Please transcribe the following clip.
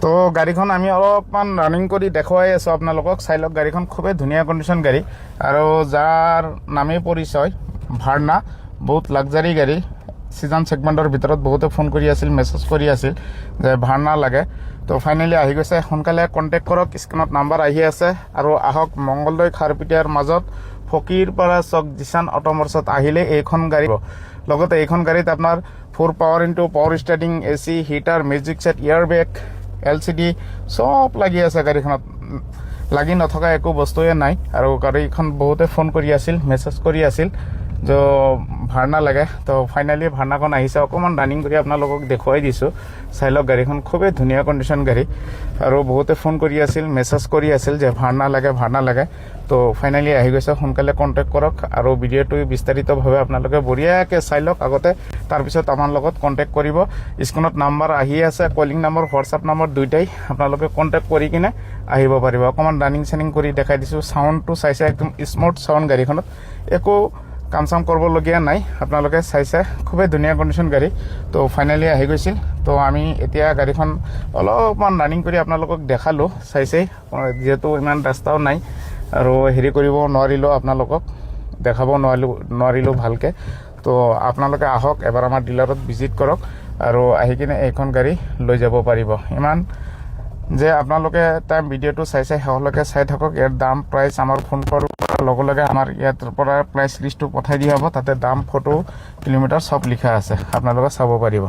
তো গাড়ীখন আমি অলপমান ৰানিং কৰি দেখুৱাই আছোঁ আপোনালোকক। চাই লওক, গাড়ীখন খুবেই ধুনীয়া কণ্ডিশ্যন গাড়ী, আৰু যাৰ নামেই পৰিচয় ভাৰ্না, বহুত লাক্সাৰী গাড়ী। ছিজন ছেগমেণ্টৰ ভিতৰত বহুতে ফোন কৰি আছিল, মেছেজ কৰি আছিল যে ভাৰ্না লাগে। তো ফাইনেলি আহি গৈছে। সোনকালে কণ্টেক্ট কৰক, স্ক্ৰীণত নাম্বাৰ আহি আছে। আৰু আহক, মংগলদৈ খাৰপিটিয়াৰ মাজত ফকীৰপাৰা চক জিছান অট'মৰ্চত আহিলে এইখন গাড়ী। লগতে এইখন গাড়ীত আপোনাৰ 4 power into power starting, AC, heater, music set, air bag, LCD চব লাগি আছে গাড়ীখনত। লাগি নথকা একো বস্তুৱে নাই। আৰু গাড়ীখন বহুতে ফোন কৰি আছিল, মেছেজ কৰি আছিল যে ভাৰ্না লাগে। তো ফাইনেলি ভাৰ্নাখন আহিছে। অকণমান ৰানিং কৰি আপোনালোকক দেখুৱাই দিছোঁ। চাই লওক, গাড়ীখন খুবেই ধুনীয়া কণ্ডিশ্যন গাড়ী, আৰু বহুতে ফোন কৰি আছিল, মেছেজ কৰি আছিল যে ভাৰ্না লাগে। তো ফাইনেলি আহি গৈছে। সোনকালে কণ্টেক্ট কৰক, আৰু ভিডিঅ'টো বিস্তাৰিতভাৱে আপোনালোকে বঢ়িয়াকৈ চাই লওক আগতে, তাৰপিছত আমাৰ লগত কণ্টেক্ট কৰিব। স্ক্ৰীণত নাম্বাৰ আহি আছে, কলিং নম্বৰ, হোৱাটছআপ নম্বৰ দুইটাই। আপোনালোকে কণ্টেক্ট কৰি কিনে আহিব পাৰিব। অকণমান ৰানিং চানিং কৰি দেখাই দিছোঁ। চাউণ্ডটো চাইছে, একদম স্মুথ চাউণ্ড গাড়ীখনত, একো কাম চাম কৰিবলগীয়া নাই। আপোনালোকে চাইছে, খুবেই ধুনীয়া কণ্ডিশ্যন গাড়ী। তো ফাইনেলি আহি গৈছিল। তো আমি এতিয়া গাড়ীখন অলপমান ৰানিং কৰি আপোনালোকক দেখালোঁ। চাইছেই, যিহেতু ইমান ৰাস্তাও নাই আৰু হেৰি কৰিব নোৱাৰিলোঁ, আপোনালোকক দেখাব নোৱাৰিলোঁ ভালকৈ। তো আপোনালোকে আহক, এবাৰ আমাৰ ডিলাৰত ভিজিট কৰক, আৰু আহি কিনে এইখন গাড়ী লৈ যাব পাৰিব। ইমান যে আপোনালোকে টাইম ভিডিঅ'টো চাইছে, শেষলৈকে চাই থাকক। ইয়াৰ দাম, প্ৰাইচ আমাৰ ফোন কৰাৰ লগে লগে আমাৰ ইয়াৰ পৰা প্ৰাইচ লিষ্টটো পঠাই দিয়া হ'ব। তাতে দাম, ফটো, কিলোমিটাৰ চব লিখা আছে, আপোনালোকে চাব পাৰিব।